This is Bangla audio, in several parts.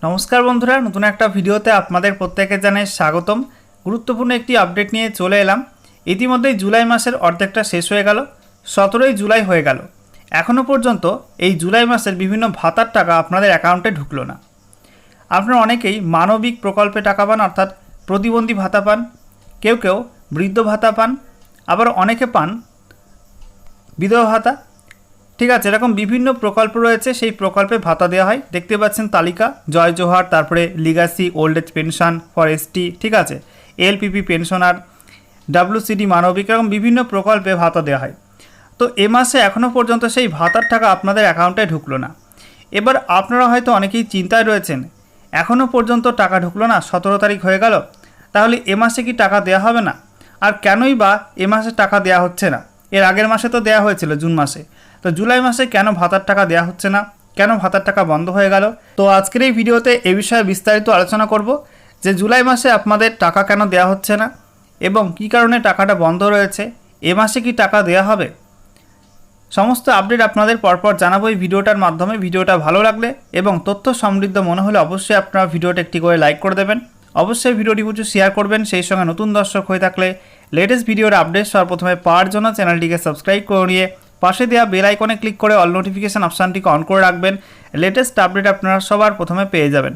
নমস্কার বন্ধুরা, নতুন একটা ভিডিওতে আপনাদের প্রত্যেককে জানাই স্বাগতম। গুরুত্বপূর্ণ একটি আপডেট নিয়ে চলে এলাম। ইতিমধ্যেই জুলাই মাসের অর্ধেকটা শেষ হয়ে গেল, 17ই জুলাই হয়ে গেল। এখনও পর্যন্ত এই জুলাই মাসের বিভিন্ন ভাতার টাকা আপনাদের অ্যাকাউন্টে ঢুকলো না। আপনারা অনেকেই মানবিক প্রকল্পে টাকা পান, অর্থাৎ প্রতিবন্ধী ভাতা পান, কেউ কেউ বৃদ্ধ ভাতা পান, আবার অনেকে পান বিধবা ভাতা। ঠিক আছে, এরকম বিভিন্ন প্রকল্প রয়েছে, সেই প্রকল্পে ভাতা দেওয়া হয়। দেখতে পাচ্ছেন তালিকা, জয় জোহার, তারপরে legacy old age pension for ST, ঠিক আছে, এলপিপি পেনশনার, ডাব্লিউসিডি মানবিক, এরকম বিভিন্ন প্রকল্পে ভাতা দেওয়া হয়। তো এ মাসে এখনও পর্যন্ত সেই ভাতার টাকা আপনাদের অ্যাকাউন্টে ঢুকলো না। এবার আপনারা হয়তো অনেকেই চিন্তায় রয়েছেন, এখনও পর্যন্ত টাকা ঢুকলো না, 17 তারিখ হয়ে গেল, তাহলে এ মাসে কি টাকা দেওয়া হবে না? আর কেনই বা এ মাসে টাকা দেওয়া হচ্ছে না? এর আগের মাসে তো দেওয়া হয়েছিল জুন মাসে, তো জুলাই মাসে কেন ভাতার টাকা দেওয়া হচ্ছে না? কেন ভাতার টাকা বন্ধ হয়ে গেল? তো আজকের এই ভিডিওতে এ বিষয়ে বিস্তারিত আলোচনা করব যে জুলাই মাসে আপনাদের টাকা কেন দেওয়া হচ্ছে না এবং কী কারণে টাকাটা বন্ধ রয়েছে, এ মাসে কি টাকা দেওয়া হবে। সমস্ত আপডেট আপনাদের পরপর জানাবো এই ভিডিওটার মাধ্যমে। ভিডিওটা ভালো লাগলে এবং তথ্য সমৃদ্ধ মনে হলে অবশ্যই আপনারা ভিডিওটা একটি করে লাইক করে দেবেন, অবশ্যই ভিডিওটি প্রচুর শেয়ার করবেন। সেই সঙ্গে নতুন দর্শক হয়ে থাকলে লেটেস্ট ভিডিওর আপডেট সবার প্রথমে পাওয়ার জন্য চ্যানেলটিকে সাবস্ক্রাইব করে নিয়ে পাশে দেওয়া বেল আইকনে ক্লিক করে অল নোটিফিকেশান অপশানটিকে অন করে রাখবেন। লেটেস্ট আপডেট আপনারা সবার প্রথমে পেয়ে যাবেন।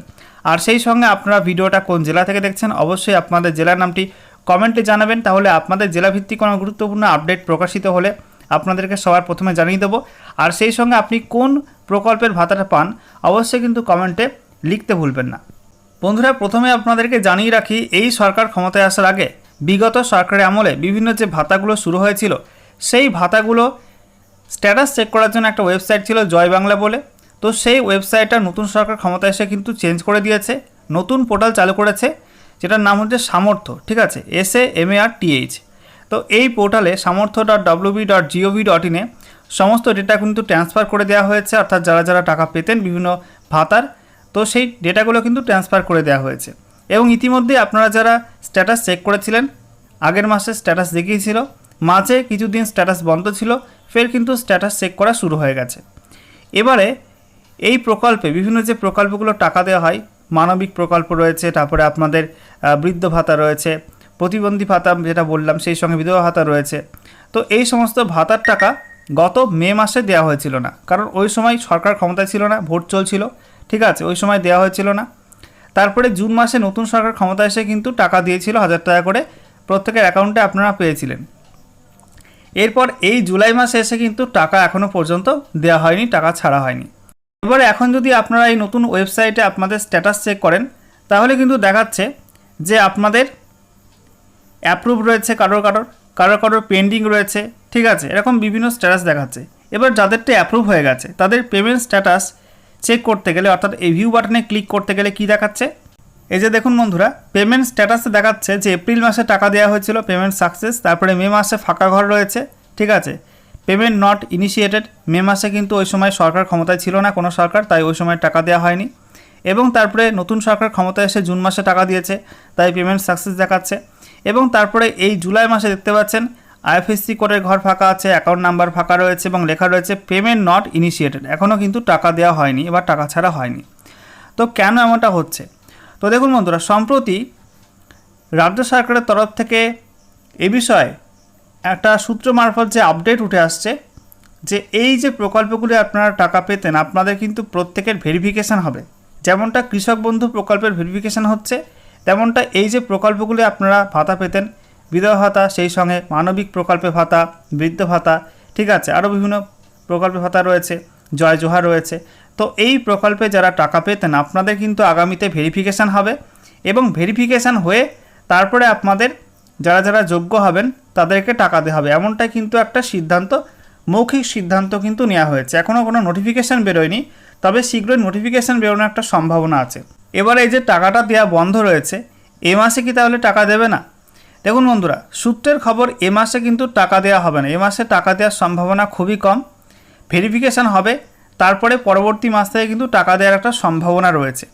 আর সেই সঙ্গে আপনারা ভিডিওটা কোন জেলা থেকে দেখছেন অবশ্যই আপনাদের জেলার নামটি কমেন্টে জানাবেন, তাহলে আপনাদের জেলাভিত্তিক কোনো গুরুত্বপূর্ণ আপডেট প্রকাশিত হলে আপনাদেরকে সবার প্রথমে জানিয়ে দেবো। আর সেই সঙ্গে আপনি কোন প্রকল্পের ভাতাটা পান অবশ্যই কিন্তু কমেন্টে লিখতে ভুলবেন না। বন্ধুরা, প্রথমে আপনাদেরকে জানিয়ে রাখি, এই সরকার ক্ষমতায় আসার আগে বিগত সরকারের আমলে বিভিন্ন যে ভাতাগুলো শুরু হয়েছিল, সেই ভাতাগুলো স্ট্যাটাস চেক করার জন্য একটা ওয়েবসাইট ছিল জয় বাংলা বলে। তো সেই ওয়েবসাইটটা নতুন সরকার ক্ষমতায় এসে কিন্তু চেঞ্জ করে দিয়েছে, নতুন পোর্টাল চালু করেছে যেটার নাম হচ্ছে সামর্থ্য, ঠিক আছে, SAMARTH। তো এই পোর্টালে samortho.wb.gov.in সমস্ত ডেটা কিন্তু ট্রান্সফার করে দেওয়া হয়েছে, অর্থাৎ যারা যারা টাকা পেতেন বিভিন্ন ভাতার, তো সেই ডেটাগুলো কিন্তু ট্রান্সফার করে দেওয়া হয়েছে। এবং ইতিমধ্যে আপনারা যারা স্ট্যাটাস চেক করেছিলেন, আগের মাসে স্ট্যাটাস দেখিয়েছিল, মাঝে কিছুদিন স্ট্যাটাস বন্ধ ছিল, ফের কিন্তু স্ট্যাটাস চেক করা শুরু হয়ে গেছে। এবারে এই প্রকল্পে বিভিন্ন যে প্রকল্পগুলো টাকা দেওয়া হয়, মানবিক প্রকল্প রয়েছে, তারপরে আপনাদের বৃদ্ধ ভাতা রয়েছে, প্রতিবন্ধী ভাতা যেটা বললাম, সেই সঙ্গে বিধবা ভাতা রয়েছে। তো এই সমস্ত ভাতার টাকা গত মে মাসে দেওয়া হয়েছিল না, কারণ ওই সময় সরকার ক্ষমতায় ছিল না, ভোট চলছিল, ঠিক আছে, ওই সময় দেওয়া হয়েছিল না। তারপরে জুন মাসে নতুন সরকার ক্ষমতায় এসে কিন্তু টাকা দিয়েছিল 1000 টাকা করে, প্রত্যেকের অ্যাকাউন্টে আপনারা পেয়েছিলেন। এরপর এই জুলাই মাসে এসে কিন্তু টাকা এখনও পর্যন্ত দেওয়া হয়নি, টাকা ছাড়া হয়নি। এবারে এখন যদি আপনারা এই নতুন ওয়েবসাইটে আপনাদের স্ট্যাটাস চেক করেন, তাহলে কিন্তু দেখাচ্ছে যে আপনাদের অ্যাপ্রুভ রয়েছে, কারোর পেন্ডিং রয়েছে, ঠিক আছে, এরকম বিভিন্ন স্ট্যাটাস দেখাচ্ছে। এবার যাদেরটা অ্যাপ্রুভ হয়ে গেছে তাদের পেমেন্ট স্ট্যাটাস চেক করতে গেলে, অর্থাৎ এই ভিউ বাটনে ক্লিক করতে গেলে কি দেখাচ্ছে, এই যে দেখুন বন্ধুরা, পেমেন্ট স্ট্যাটাসে দেখাচ্ছে যে এপ্রিল মাসে টাকা দেওয়া হয়েছিল, পেমেন্ট সাকসেস। তারপরে মে মাসে ফাঁকা ঘর রয়েছে, ঠিক আছে, পেমেন্ট নট ইনিশিয়েটেড। মে মাসে কিন্তু ওই সময় সরকার ক্ষমতায় ছিল না কোনো সরকার, তাই ওই সময় টাকা দেওয়া হয়নি। এবং তারপরে নতুন সরকার ক্ষমতায় এসে জুন মাসে টাকা দিয়েছে, তাই পেমেন্ট সাকসেস দেখাচ্ছে। এবং তারপরে এই জুলাই মাসে দেখতে পাচ্ছেন আইএফএসসি কোডের ঘর ফাঁকা আছে, অ্যাকাউন্ট নাম্বার ফাঁকা রয়েছে এবং লেখা রয়েছে পেমেন্ট নট ইনিশিয়েটেড, এখনও কিন্তু টাকা দেওয়া হয়নি, এবার টাকা ছাড়া হয়নি। তো কেন এমনটা হচ্ছে? তো দেখুন বন্ধুরা, সম্প্রতি রাজ্য সরকারের তরফ থেকে এ বিষয়ে একটা সূত্র মারফত যে আপডেট উঠে আসছে, যে এই যে প্রকল্পগুলি আপনারা টাকা পেতেন, আপনাদের কিন্তু প্রত্যেকের ভেরিফিকেশান হবে। যেমনটা কৃষক বন্ধু প্রকল্পের ভেরিফিকেশান হচ্ছে, তেমনটা এই যে প্রকল্পগুলি আপনারা ভাতা পেতেন, বিধবা ভাতা, সেই সঙ্গে মানবিক প্রকল্পে ভাতা, বৃদ্ধ ভাতা, ঠিক আছে, আরও বিভিন্ন প্রকল্পে ভাতা রয়েছে, জয় জোহার রয়েছে। তো এই প্রকল্পে যারা টাকা পেতেন আপনাদের কিন্তু আগামীতে ভেরিফিকেশান হবে, এবং ভেরিফিকেশান হয়ে তারপরে আপনাদের যারা যারা যোগ্য হবেন তাদেরকে টাকা দেওয়া হবে, এমনটাই কিন্তু একটা সিদ্ধান্ত, মৌখিক সিদ্ধান্ত কিন্তু নেওয়া হয়েছে। এখনও কোনো নোটিফিকেশান বেরোয়নি, তবে শীঘ্রই নোটিফিকেশান বেরোনোর একটা সম্ভাবনা আছে। এবারে এই যে টাকাটা দেওয়া বন্ধ রয়েছে, এ মাসে কি তাহলে টাকা দেবে না? দেখুন বন্ধুরা, সূত্রের খবর, এ মাসে কিন্তু টাকা দেওয়া হবে না, এ মাসে টাকা দেওয়ার সম্ভাবনা খুবই কম। ভেরিফিকেশান হবে, তারপরে পরবর্তী মাস থেকে কিন্তু টাকা দেওয়ার একটা সম্ভাবনা রয়েছে।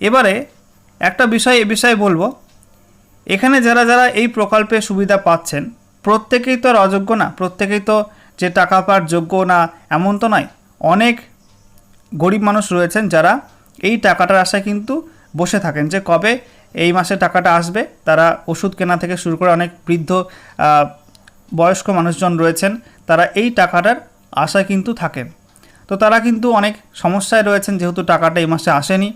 এবারে একটা বিষয় এ বিষয়ে বলবো, এখানে যারা যারা এই প্রকল্পে সুবিধা পাচ্ছেন প্রত্যেকেই তো আর অযোগ্য না, প্রত্যেকেই তো যে টাকা পাওয়ার যোগ্য না এমন তো নয়। অনেক গরিব মানুষ রয়েছেন যারা এই টাকাটার আশায় কিন্তু বসে থাকেন যে কবে এই মাসে টাকাটা আসবে। তারা ওষুধ কেনা থেকে শুরু করে অনেক বৃদ্ধ বয়স্ক মানুষজন রয়েছেন, তারা এই টাকাটার আশায় কিন্তু থাকেন। তো তারা কিন্তু অনেক সমস্যায় রয়েছেন, যেহেতু টাকাটা এই মাসে আসেনি,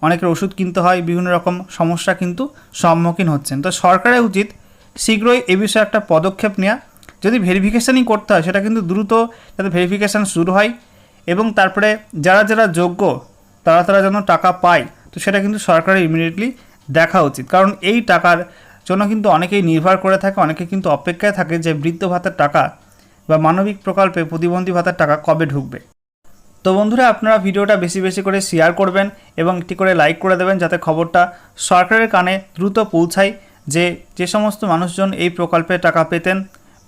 অনেকের ওষুধ কিনতে হয়, বিভিন্ন রকম সমস্যা কিন্তু সম্মুখীন হচ্ছেন। তো সরকারের উচিত শীঘ্রই এ বিষয়ে একটা পদক্ষেপ নেওয়া। যদি ভেরিফিকেশানই করতে হয় সেটা কিন্তু দ্রুত যাতে ভেরিফিকেশান শুরু হয়, এবং তারপরে যারা যারা যোগ্য তারা যেন টাকা পায়, তো সেটা কিন্তু সরকারের ইমিডিয়েটলি দেখা উচিত। কারণ এই টাকার জন্য কিন্তু অনেকেই নির্ভর করে থাকে, অনেকে কিন্তু অপেক্ষায় থাকে যে বৃদ্ধ ভাতার টাকা বা মানবিক প্রকল্পে প্রতিবন্ধী ভাতার টাকা কবে ঢুকবে। তো বন্ধুরা, আপনারা ভিডিওটা বেশি বেশি করে শেয়ার করবেন এবং একটি করে লাইক করে দেবেন, যাতে খবরটা সরকারের কানে দ্রুত পৌঁছায়। যে সমস্ত মানুষজন এই প্রকল্পে টাকা পেতেন,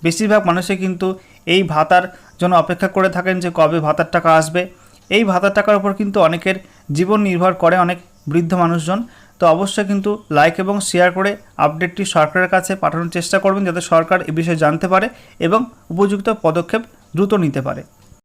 বেশিরভাগ মানুষই কিন্তু এই ভাতার জন্য অপেক্ষা করে থাকেন যে কবে ভাতার টাকা আসবে। এই ভাতার টাকার উপর কিন্তু অনেকের জীবন নির্ভর করে, অনেক বৃদ্ধ মানুষজন। তো অবশ্যই কিন্তু লাইক এবং শেয়ার করে আপডেটটি সরকারের কাছে পাঠানোর চেষ্টা করবেন, যাতে সরকার এ বিষয়ে জানতে পারে এবং উপযুক্ত পদক্ষেপ দ্রুত নিতে পারে।